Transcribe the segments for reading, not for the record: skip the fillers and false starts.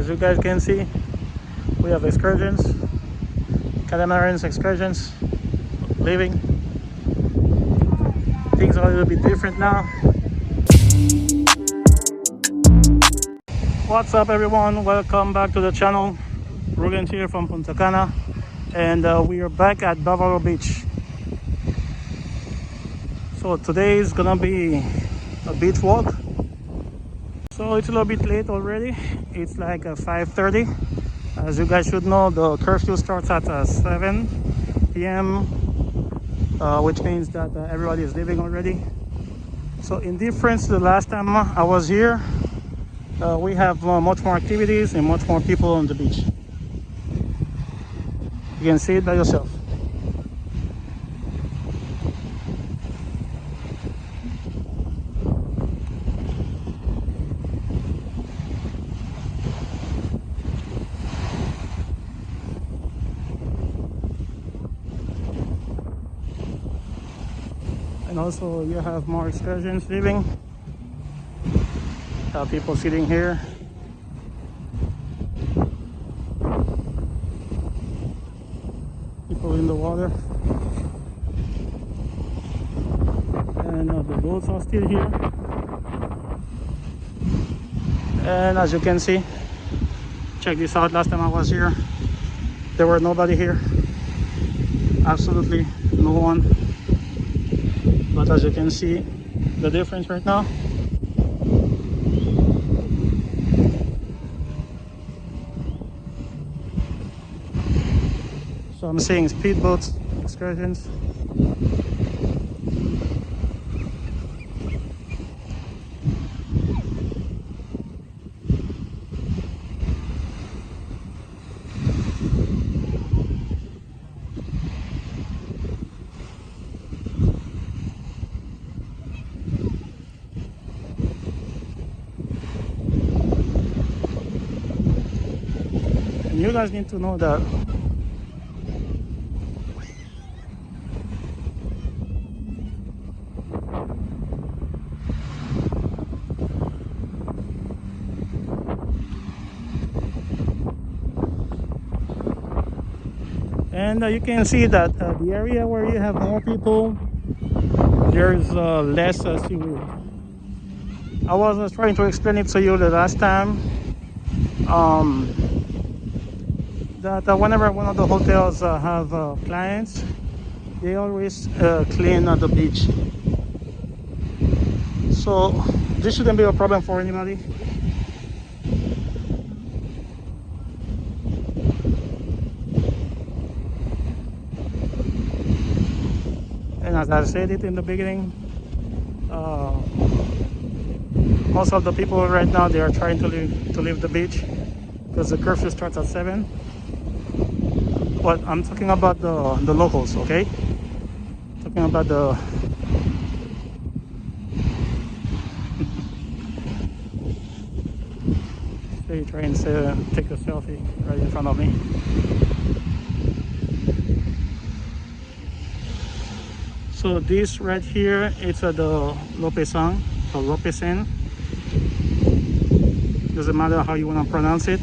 As you guys can see, we have excursions, catamarans excursions, living. Things are a little bit different now. What's up everyone, welcome back to the channel. Roogens here from Punta Cana, and we are back at Bavaro Beach. So today is gonna be a beach walk. So it's a little bit late already. It's like 5:30. As you guys should know, the curfew starts at 7 p.m. Which means that everybody is leaving already. So in difference to the last time I was here, we have much more activities and much more people on the beach. You can see it by yourself. And also you have more excursions leaving. People sitting here. People in the water. And the boats are still here. And as you can see, check this out, last time I was here, there were nobody here. Absolutely no one. But as you can see, the difference right now. So I'm seeing speedboats, excursions. And you guys need to know that and you can see that the area where you have more people, there's less seaweed. I was trying to explain it to you the last time, that whenever one of the hotels have clients, they always clean the beach. So this shouldn't be a problem for anybody. And as I said it in the beginning, most of the people right now, they are trying to leave the beach because the curfew starts at 7. But I'm talking about the locals, okay? Talking about the they try and take a selfie right in front of me. So this right here, it's the Lopesang, or Lopesen. Doesn't matter how you want to pronounce it.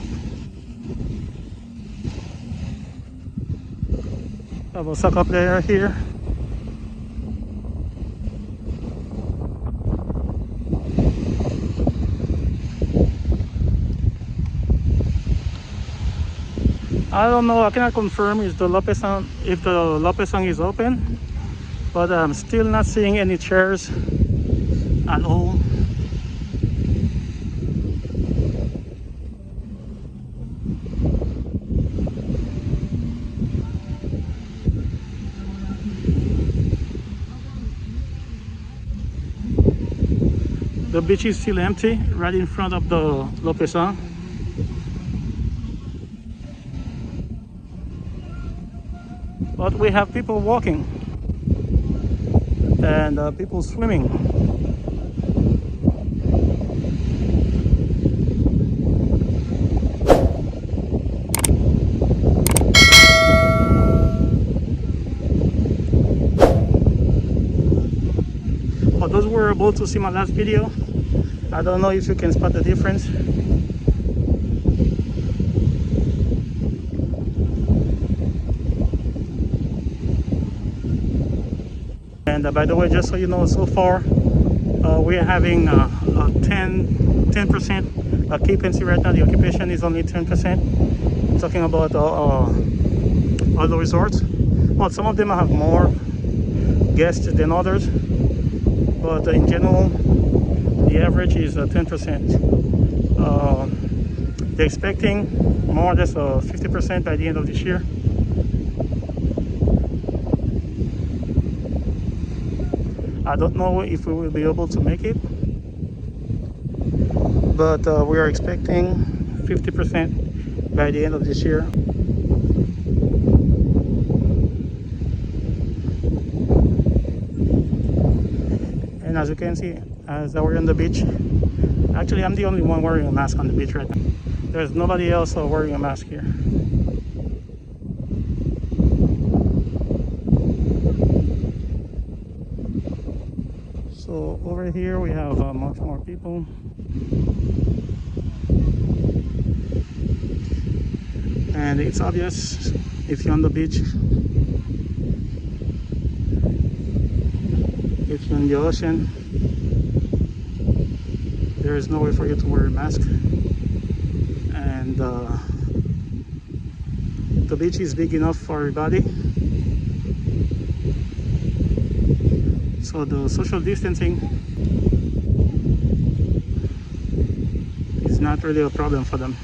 Have a soccer player here. I don't know, I cannot confirm if the Lopesang is open. But I'm still not seeing any chairs at all. The beach is still empty right in front of the Lopesang. But we have people walking. And people swimming. For those who were able to see my last video, I don't know if you can spot the difference. And by the way, just so you know, so far we're having a 10% occupancy right now. The occupation is only 10%. Talking about all the resorts. Well, some of them have more guests than others, but in general, the average is 10%. They're expecting more or less 50% by the end of this year. I don't know if we will be able to make it, but we are expecting 50% by the end of this year. And as you can see, as we're on the beach, actually I'm the only one wearing a mask on the beach right now. There's nobody else wearing a mask here. So over here we have much more people. And it's obvious if you're on the beach, if you're in the ocean, there is no way for you to wear a mask. And the beach is big enough for everybody. So the social distancing is not really a problem for them.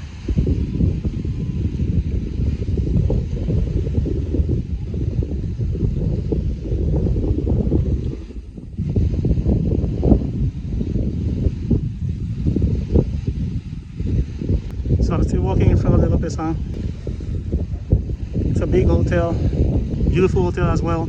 So I'm still walking in front of the Lopesan. It's a big hotel, beautiful hotel as well.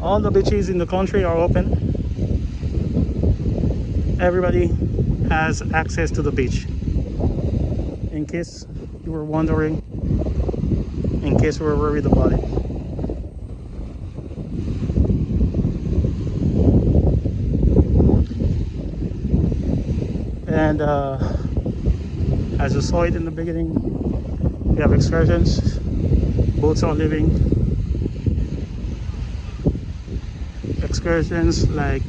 All the beaches in the country are open. Everybody has access to the beach. In case you were wondering, in case you were worried about it. And as you saw it in the beginning, we have excursions, boats are leaving. Excursions like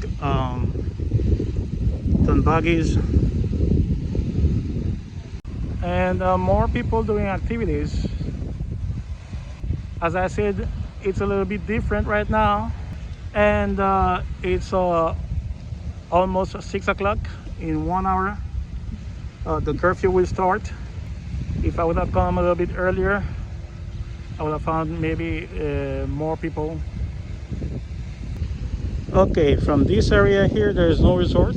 done buggies, and more people doing activities. As I said, it's a little bit different right now, and it's almost 6 o'clock. In 1 hour the curfew will start. If I would have come a little bit earlier, I would have found maybe more people. Okay, from this area here, there is no resort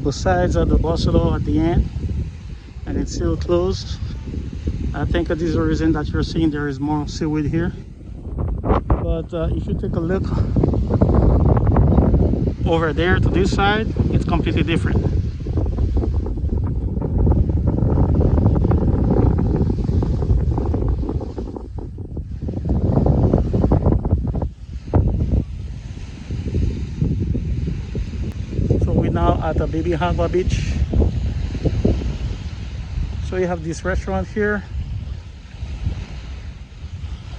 besides the Barcelona at the end, and it's still closed. I think this is the reason that you're seeing there is more seaweed here. But if you take a look over there to this side, it's completely different. Now at the Bavaro Beach. So you have this restaurant here.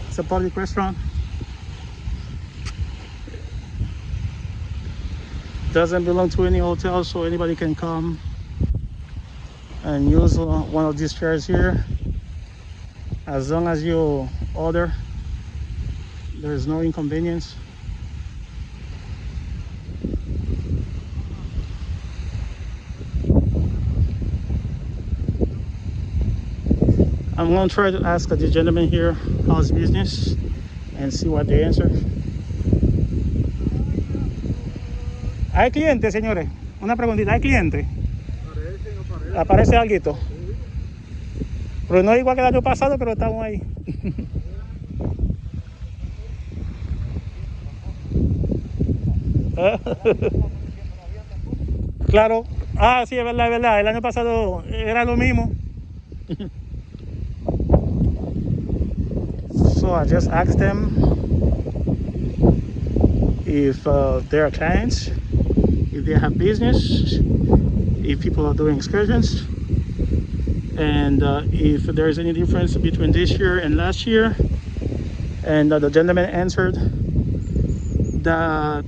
It's a public restaurant. Doesn't belong to any hotel, so anybody can come and use one of these chairs here. As long as you order, there is no inconvenience. I'm going to try to ask the gentleman here how's business and see what they answer. ¿Hay cliente, señores? Una preguntita, ¿hay cliente? ¿Aparece alguito? Pero no es igual que el año pasado, pero estamos ahí. Claro. Ah, sí, es verdad, es verdad. El año pasado era lo mismo. So I just asked them if they're clients, if they have business, if people are doing excursions, and if there is any difference between this year and last year. And the gentleman answered that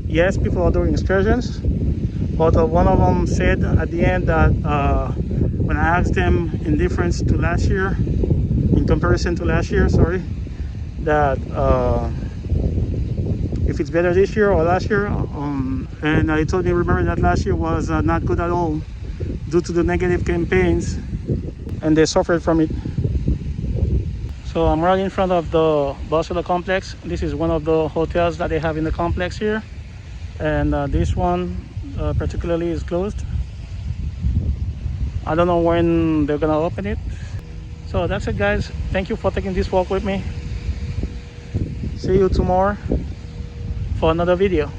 yes, people are doing excursions, but one of them said at the end that when I asked him in difference to last year, in comparison to last year, sorry, that if it's better this year or last year, and he told me, remember that last year was not good at all due to the negative campaigns, and they suffered from it. So I'm right in front of the Barcelona complex. This is one of the hotels that they have in the complex here, and this one particularly is closed. I don't know when they're gonna open it. So that's it, guys. Thank you for taking this walk with me. See you tomorrow for another video.